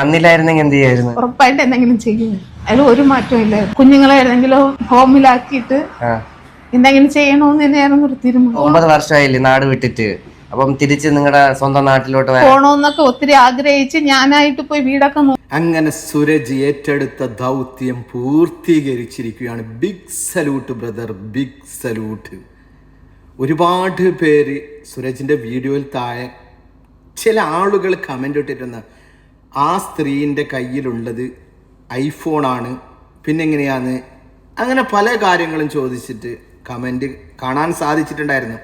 അന്നില്ലായിരുന്നെങ്കിൽ എന്ത് ചെയ്യായിരുന്നു? ഉറപ്പായിട്ട് എന്തെങ്കിലും ചെയ്യും. അതിൽ ഒരു മാറ്റവും ഇല്ല. കുഞ്ഞുങ്ങളെ ഏതെങ്കിലും ഹോമിലാക്കിയിട്ട് എന്തെങ്കിലും ചെയ്യണമെന്ന് തന്നെയായിരുന്നു ഒരു തീരുമാനം. 9 വർഷമായില്ലേ നാട് വിട്ടിട്ട്? അപ്പം തിരിച്ച് നിങ്ങളുടെ സ്വന്തം നാട്ടിലോട്ട് പോണോന്നൊക്കെ ഒത്തിരി ആഗ്രഹിച്ച് ഞാനായിട്ട് പോയി വീടൊക്കെ അങ്ങനെ സുരജ് ഏറ്റെടുത്ത ദൗത്യം പൂർത്തീകരിച്ചിരിക്കുകയാണ്. Big salute brother, big salute. ഒരുപാട് പേര് സുരജിന്റെ വീഡിയോയിൽ താഴെ ചില ആളുകൾ കമന്റ് ഇട്ടിരുന്ന ആ സ്ത്രീൻ്റെ കയ്യിലുള്ളത് ഐഫോണാണ്, പിന്നെ എങ്ങനെയാണ്, അങ്ങനെ പല കാര്യങ്ങളും ചോദിച്ചിട്ട് കമന്റ് കാണാൻ സാധിച്ചിട്ടുണ്ടായിരുന്നു.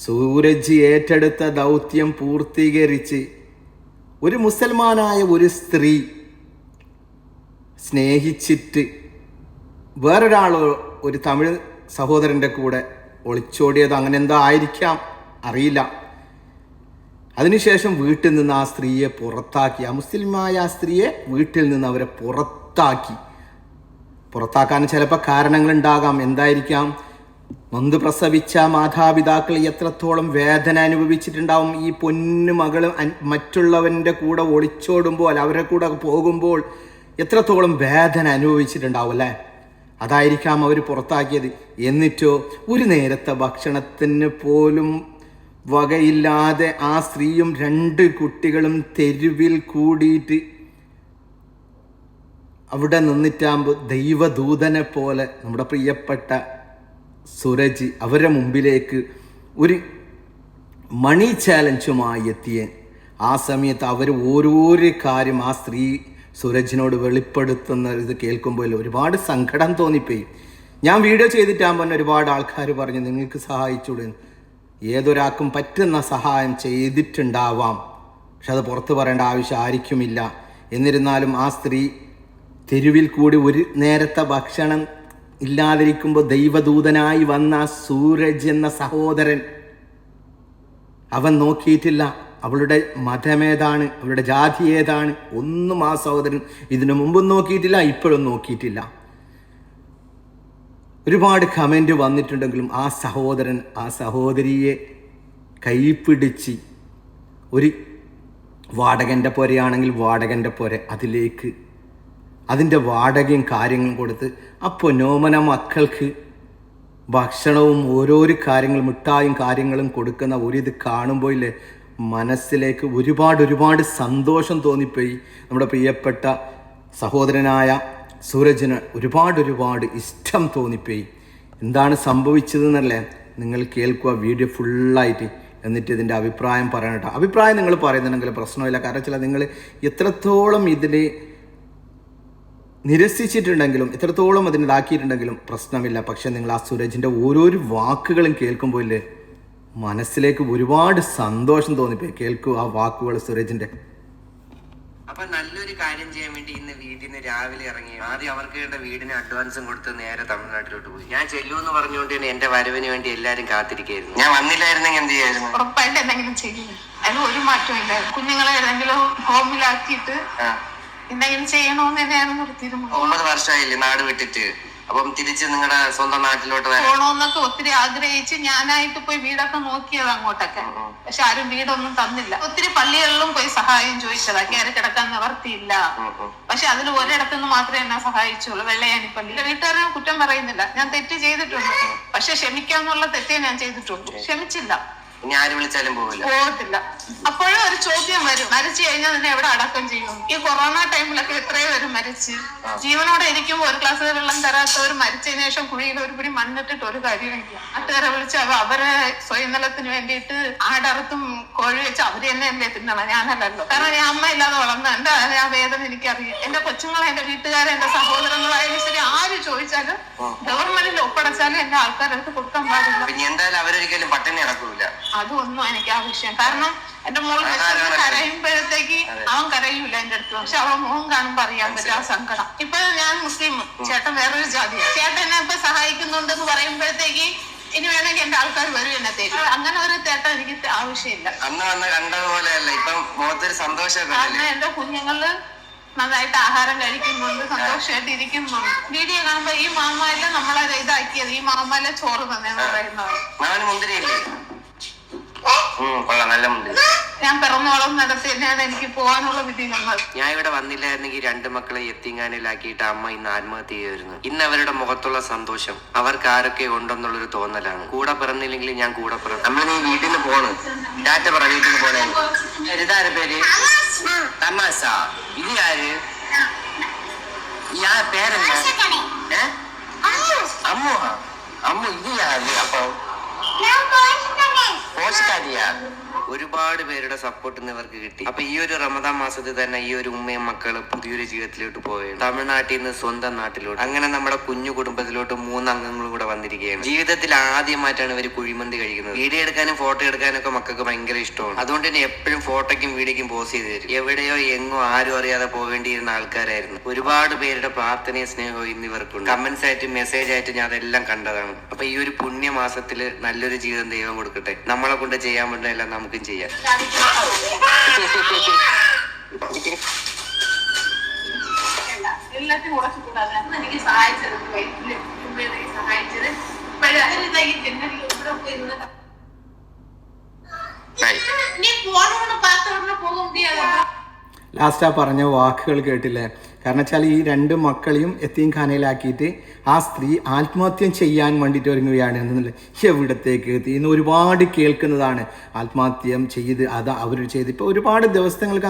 സൂരജ് ഏറ്റെടുത്ത ദൗത്യം പൂർത്തീകരിച്ച് ഒരു മുസൽമാനായ ഒരു സ്ത്രീ സ്നേഹിച്ചിട്ട് വേറൊരാളോ ഒരു തമിഴ് സഹോദരൻ്റെ കൂടെ ഒളിച്ചോടിയത് അങ്ങനെ എന്തോ ആയിരിക്കാം, അറിയില്ല. അതിനുശേഷം വീട്ടിൽ നിന്ന് ആ സ്ത്രീയെ പുറത്താക്കി, ആ മുസ്ലിമായ ആ സ്ത്രീയെ വീട്ടിൽ നിന്ന് അവരെ പുറത്താക്കാൻ ചിലപ്പോൾ കാരണങ്ങളുണ്ടാകാം. എന്തായിരിക്കാം? നൊന്ത് പ്രസവിച്ച മാതാപിതാക്കൾ എത്രത്തോളം വേദന അനുഭവിച്ചിട്ടുണ്ടാവും. ഈ പൊന്നു മകളും മറ്റുള്ളവൻ്റെ കൂടെ ഒളിച്ചോടുമ്പോൾ, അവരുടെ കൂടെ പോകുമ്പോൾ എത്രത്തോളം വേദന അനുഭവിച്ചിട്ടുണ്ടാവും അല്ലേ? അതായിരിക്കാം അവർ പുറത്താക്കിയത്. എന്നിട്ടോ ഒരു നേരത്തെ ഭക്ഷണത്തിന് പോലും വകയില്ലാതെ ആ സ്ത്രീയും 2 കുട്ടികളും തെരുവിൽ കൂടിയിട്ട് അവിടെ നിന്നിട്ടാകുമ്പോൾ ദൈവദൂതനെ പോലെ നമ്മുടെ പ്രിയപ്പെട്ട സുരജ് അവരുടെ മുമ്പിലേക്ക് ഒരു മണി ചാലഞ്ചുമായി എത്തിയ ആ സമയത്ത് അവർ ഓരോരോ കാര്യം ആ സ്ത്രീ സുരജിനോട് വെളിപ്പെടുത്തുന്ന ഇത് കേൾക്കുമ്പോൾ ഒരുപാട് സങ്കടം തോന്നിപ്പോയി. ഞാൻ വീഡിയോ ചെയ്തിട്ടാകുമ്പോൾ തന്നെ ഒരുപാട് ആൾക്കാർ പറഞ്ഞു നിങ്ങൾക്ക് സഹായിച്ചൂടെ. ഏതൊരാൾക്കും പറ്റുന്ന സഹായം ചെയ്തിട്ടുണ്ടാവാം, പക്ഷെ അത് പുറത്ത് പറയേണ്ട ആവശ്യം ആയിരിക്കുമില്ല. എന്നിരുന്നാലും ആ സ്ത്രീ തെരുവിൽ കൂടി ഒരു നേരത്തെ ഭക്ഷണം ഇല്ലാതിരിക്കുമ്പോൾ ദൈവദൂതനായി വന്ന സൂരജ് എന്ന സഹോദരൻ, അവൻ നോക്കിയിട്ടില്ല അവളുടെ മതമേതാണ്, അവളുടെ ജാതി ഏതാണ്, ഒന്നും ആ സഹോദരൻ ഇതിനു മുമ്പും നോക്കിയിട്ടില്ല, ഇപ്പോഴും നോക്കിയിട്ടില്ല. ഒരുപാട് കമൻറ്റ് വന്നിട്ടുണ്ടെങ്കിലും ആ സഹോദരൻ ആ സഹോദരിയെ കൈപ്പിടിച്ച് ഒരു വാടകൻ്റെ പുരയാണെങ്കിൽ വാടകൻ്റെ പുര അതിലേക്ക് അതിൻ്റെ വാടകയും കാര്യങ്ങളും കൊടുത്ത് അപ്പോൾ നോമന മക്കൾക്ക് ഭക്ഷണവും ഓരോരോ കാര്യങ്ങളും മിഠായും കാര്യങ്ങളും കൊടുക്കുന്ന ഒരിത് കാണുമ്പോൾ ഇല്ലേ മനസ്സിലേക്ക് ഒരുപാട് സന്തോഷം തോന്നിപ്പോയി. നമ്മുടെ പ്രിയപ്പെട്ട സഹോദരനായ സൂരജിന് ഒരുപാട് ഇഷ്ടം തോന്നിപ്പോയി. എന്താണ് സംഭവിച്ചതെന്നല്ലേ നിങ്ങൾ കേൾക്കുക വീഡിയോ ഫുള്ളായിട്ട്, എന്നിട്ട് ഇതിൻ്റെ അഭിപ്രായം പറയണം. അഭിപ്രായം നിങ്ങൾ പറയുന്നുണ്ടെങ്കിൽ പ്രശ്നമില്ല. കാരണം വെച്ചാൽ നിങ്ങൾ എത്രത്തോളം ഇതിൽ നിരസിച്ചിട്ടുണ്ടെങ്കിലും എത്രത്തോളം അതിനിതാക്കിയിട്ടുണ്ടെങ്കിലും പ്രശ്നമില്ല. പക്ഷെ നിങ്ങൾ ആ സുരജിൻ്റെ ഓരോരോ വാക്കുകളും കേൾക്കുമ്പോൾ ഇല്ലേ മനസ്സിലേക്ക് ഒരുപാട് സന്തോഷം തോന്നിപ്പോയി. കേൾക്കൂ ആ വാക്കുകൾ സുരജിൻ്റെ. അപ്പൊ നല്ലൊരു കാര്യം ചെയ്യാൻ വേണ്ടി ഇന്ന് വീട്ടിൽ നിന്ന് രാവിലെ ഇറങ്ങി ആദ്യം അവർക്ക് വേണ്ട വീടിന് അഡ്വാൻസും കൊടുത്ത് നേരെ തമിഴ്നാട്ടിലോട്ട് പോയി. ഞാൻ ചെല്ലുമെന്ന് പറഞ്ഞുകൊണ്ട് തന്നെ എന്റെ വരവിന് വേണ്ടി എല്ലാരും കാത്തിരിക്കായിരുന്നു. ഞാൻ വന്നില്ലായിരുന്നെങ്കിൽ എന്ത് ചെയ്യായിരുന്നു? ഉറപ്പായിട്ട് എന്തെങ്കിലും ചെയ്യും. അതിൽ ഒരു മാറ്റവും ഇല്ല. കുഞ്ഞുങ്ങളെ ഏതെങ്കിലും ഹോമിലാക്കിയിട്ട് എന്തെങ്കിലും ചെയ്യണമെന്ന് തന്നെയായിരുന്നു ഒരു തീരുമാനം. 9 വർഷമായില്ലേ നാട് വിട്ടിട്ട്? അപ്പം തിരിച്ച് നിങ്ങളുടെ സ്വന്തം നാട്ടിലോട്ട് പോണോന്നൊക്കെ ഒത്തിരി ആഗ്രഹിച്ച് ഞാനായിട്ട് പോയി വീടൊക്കെ നോക്കിയത് അങ്ങോട്ടൊക്കെ. പക്ഷെ ആരും വീടൊന്നും തന്നില്ല. ഒത്തിരി പള്ളികളിലും പോയി സഹായം ചോദിച്ചതാ, കയറി കിടക്കാൻ നിവർത്തിയില്ല. പക്ഷെ അതിൽ ഒരിടത്തുനിന്ന് മാത്രമേ എന്നെ സഹായിച്ചുള്ളൂ, വെള്ളയാനി പള്ളി. വീട്ടുകാരെ കുറ്റം പറയുന്നില്ല, ഞാൻ തെറ്റ് ചെയ്തിട്ടുണ്ട്. പക്ഷെ ക്ഷമിക്കാന്നുള്ള തെറ്റേ ഞാൻ ചെയ്തിട്ടുള്ളൂ, ക്ഷമിച്ചില്ല. ഇനി ആര് വിളിച്ചാലും പോകത്തില്ല. അപ്പോഴും ഒരു ചോദ്യം വരും, മരിച്ചു കഴിഞ്ഞാൽ നിന്നെ എവിടെ അടക്കം ചെയ്യും? ഈ കൊറോണ ടൈമിലൊക്കെ എത്രയോ പേര് മരിച്ച് ജീവനോടെ ഇരിക്കുമ്പോൾ ഒരു ഗ്ലാസ് വെള്ളം തരാത്തവർ മരിച്ചതിന് ശേഷം കുഴിയിൽ ഒരു പിടി മണ്ണിട്ടിട്ട് ഒരു കാര്യമില്ല. നാട്ടുകാരെ വിളിച്ച് അവരെ സ്വയംനലത്തിന് വേണ്ടിയിട്ട് ആടർത്തും കോഴി വെച്ച് അവര് തന്നെ അല്ലേ തിന്നണം, ഞാനല്ലല്ലോ. കാരണം ഞാൻ അമ്മ ഇല്ലാതെ വളർന്ന എന്റെ ആ വേദന എനിക്കറിയാം. എന്റെ കൊച്ചുങ്ങളെ, എന്റെ വീട്ടുകാരെ, എന്റെ സഹോദരങ്ങളായാലും ശരി ആര് ചോദിച്ചാലും ഗവൺമെന്റിൽ ഒപ്പടച്ചാലും എന്റെ ആൾക്കാരടുത്ത് കൊടുക്കാൻ പാടില്ല. എന്തായാലും അവരൊരിക്കലും പട്ടിണി നടക്കൂല. അതൊന്നും എനിക്ക് ആവശ്യം. കാരണം എന്റെ മോൾ കരയുമ്പോഴത്തേക്ക് അവൻ കരയൂല എന്റെ അടുത്ത്, പക്ഷെ അവൻ മുഖം കാണുമ്പോ അറിയാൻ പറ്റും ആ സങ്കടം. ഇപ്പൊ ഞാൻ മുസ്ലിം, ചേട്ടൻ വേറൊരു ജാതിയാണ്. ചേട്ടൻ എന്നെ ഇപ്പൊ സഹായിക്കുന്നുണ്ടെന്ന് പറയുമ്പോഴത്തേക്ക് ഇനി വേണമെങ്കിൽ എന്റെ ആൾക്കാർ വരും എന്നെ തേക്കും. അങ്ങനെ ഒരു ചേട്ടൻ എനിക്ക് ആവശ്യമില്ല. കാരണം എന്റെ കുഞ്ഞുങ്ങള് നന്നായിട്ട് ആഹാരം കഴിക്കുന്നുണ്ട്, സന്തോഷമായിട്ട് ഇരിക്കുന്നുണ്ട്. വീഡിയോ കാണുമ്പോ ഈ മാമയില നമ്മളെ ഇതാക്കിയത്, ഈ മാമയില ചോറ് തന്നെ പറയുന്നത്. കൊള്ളാം, നല്ല മുണ്ട്. ഞാൻ പിറന്നു വളർന്നിടത്ത് തന്നെയാണ് എനിക്ക് പോകാനുള്ള വിധി വന്നത്. ഞാൻ ഇവിടെ വന്നില്ലായിരുന്നെങ്കിൽ 2 മക്കളെ യത്തീംഖാനയിലാക്കിയിട്ട് അമ്മ ഇന്ന് ആത്മഹത്യ ചെയ്യുമായിരുന്നു. ഇന്ന് അവരുടെ മുഖത്തുള്ള സന്തോഷം അവർക്ക് ആരൊക്കെ ഉണ്ടെന്നുള്ളൊരു തോന്നലാണ്. കൂടെ പിറന്നില്ലെങ്കിൽ ഞാൻ കൂടെ പിറന്നു. നമ്മൾ നീ വീട്ടിൽ നിന്ന് പോണ്, ടാറ്റ പറ, വീട്ടിൽ നിന്ന് പോണേ. ഇതാര് പേര്? തമാശ. ഇത് ആര്? ഇയാളെ പേരെന്താ? അമ്മു. അമ്മു, ഇത് ആര്? അപ്പൊ പോഷക്കാരിയാ. ഒരുപാട് പേരുടെ സപ്പോർട്ട് ഇവർക്ക് കിട്ടി. അപ്പൊ ഈ ഒരു റമദാൻ മാസത്തിൽ തന്നെ ഈ ഒരു ഉമ്മയും മക്കളും പുതിയൊരു ജീവിതത്തിലോട്ട് പോവുകയാണ്. തമിഴ്നാട്ടിൽ നിന്ന് സ്വന്തം നാട്ടിലോട്ട്. അങ്ങനെ നമ്മുടെ കുഞ്ഞു കുടുംബത്തിലോട്ട് 3 അംഗങ്ങളും കൂടെ വന്നിരിക്കുകയാണ്. ജീവിതത്തിൽ ആദ്യമായിട്ടാണ് ഇവർ കുഴിമന്തി കഴിക്കുന്നത്. വീഡിയോ എടുക്കാനും ഫോട്ടോ എടുക്കാനും ഒക്കെ മക്കൾക്ക് ഭയങ്കര ഇഷ്ടമാണ്. അതുകൊണ്ട് തന്നെ എപ്പോഴും ഫോട്ടോയ്ക്കും വീഡിയോയ്ക്കും പോസ്റ്റ് ചെയ്ത് തരും. എവിടെയോ എങ്ങോ ആരും അറിയാതെ പോവേണ്ടിയിരുന്ന ആൾക്കാരായിരുന്നു. ഒരുപാട് പേരുടെ പ്രാർത്ഥനയും സ്നേഹവും ഇന്ന് ഇവർക്കുണ്ട്. കമന്റ്സ് ആയിട്ട് മെസ്സേജ് ആയിട്ട് ഞാൻ അതെല്ലാം കണ്ടതാണ്. അപ്പൊ ഈ ഒരു പുണ്യമാസത്തിൽ നല്ലൊരു ജീവിതം ദൈവം കൊടുക്കട്ടെ. നമ്മളെ കൊണ്ട് ചെയ്യാൻ പറ്റുന്ന എല്ലാം നമുക്കും ചെയ്യാം. എല്ലാത്തിനും ഉറച്ചു കൂടാതെ എനിക്ക് സഹായിച്ചത് സഹായിച്ചത് നീ ഫോണോട് പാത്തോടെ പോകാൻ മുടിയാതെ. ലാസ്റ്റ് ആ പറഞ്ഞ വാക്കുകൾ കേട്ടില്ലേ? കാരണം വെച്ചാൽ ഈ 2 മക്കളെയും യത്തീംഖാനയിലാക്കിയിട്ട് ആ സ്ത്രീ ആത്മഹത്യ ചെയ്യാൻ വേണ്ടിയിട്ട് ഒരുങ്ങുകയാണ് എന്നല്ലേ. എവിടത്തേക്ക് എത്തി? ഇന്ന് ഒരുപാട് കേൾക്കുന്നതാണ് ആത്മഹത്യ ചെയ്ത് അത് അവർ ചെയ്ത്. ഇപ്പോൾ ഒരുപാട് ദിവസങ്ങൾക്ക്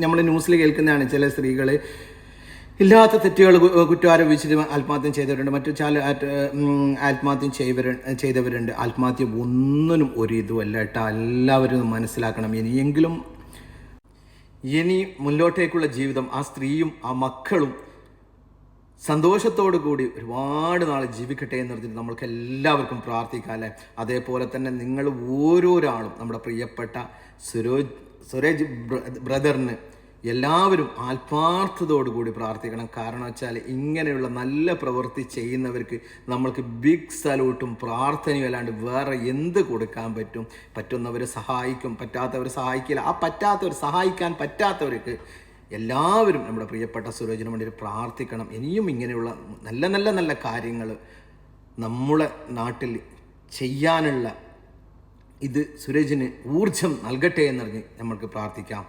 നമ്മൾ ന്യൂസിൽ കേൾക്കുന്നതാണ് ചില സ്ത്രീകൾ ഇല്ലാത്ത തെറ്റുകൾ കുറ്റാരോപിച്ചിട്ട് ആത്മഹത്യ ചെയ്തവരുണ്ട്, മറ്റു ചില ആത്മഹത്യ ചെയ്തവരുണ്ട്. ആത്മഹത്യ ഒന്നിനും ഒരു ഇതുമല്ല കേട്ടോ. എല്ലാവരും മനസ്സിലാക്കണം. ഇനിയെങ്കിലും ഇനി മുന്നോട്ടേക്കുള്ള ജീവിതം ആ സ്ത്രീയും ആ മക്കളും സന്തോഷത്തോടു കൂടി ഒരുപാട് നാൾ ജീവിക്കട്ടെ എന്ന് പറഞ്ഞിട്ട് നമ്മൾക്ക് എല്ലാവർക്കും പ്രാർത്ഥിക്കാം അല്ലേ. അതേപോലെ തന്നെ നിങ്ങൾ ഓരോരാളും നമ്മുടെ പ്രിയപ്പെട്ട സുരേജ് ബ്രദറിന് എല്ലാവരും ആത്മാർത്ഥതയോടുകൂടി പ്രാർത്ഥിക്കണം. കാരണം വെച്ചാൽ ഇങ്ങനെയുള്ള നല്ല പ്രവൃത്തി ചെയ്യുന്നവർക്ക് നമ്മൾക്ക് ബിഗ് സല്യൂട്ടും പ്രാർത്ഥനയും അല്ലാണ്ട് വേറെ എന്ത് കൊടുക്കാൻ പറ്റും? പറ്റുന്നവർ സഹായിക്കും, പറ്റാത്തവർ സഹായിക്കില്ല. ആ സഹായിക്കാൻ പറ്റാത്തവർക്ക് എല്ലാവരും നമ്മുടെ പ്രിയപ്പെട്ട സുരേജിന് വേണ്ടി പ്രാർത്ഥിക്കണം. ഇനിയും ഇങ്ങനെയുള്ള നല്ല നല്ല നല്ല കാര്യങ്ങൾ നമ്മുടെ നാട്ടിൽ ചെയ്യാനുള്ള ഇത് സുരേജിന് ഊർജം നൽകട്ടെ എന്നറിഞ്ഞ് നമ്മൾക്ക് പ്രാർത്ഥിക്കാം.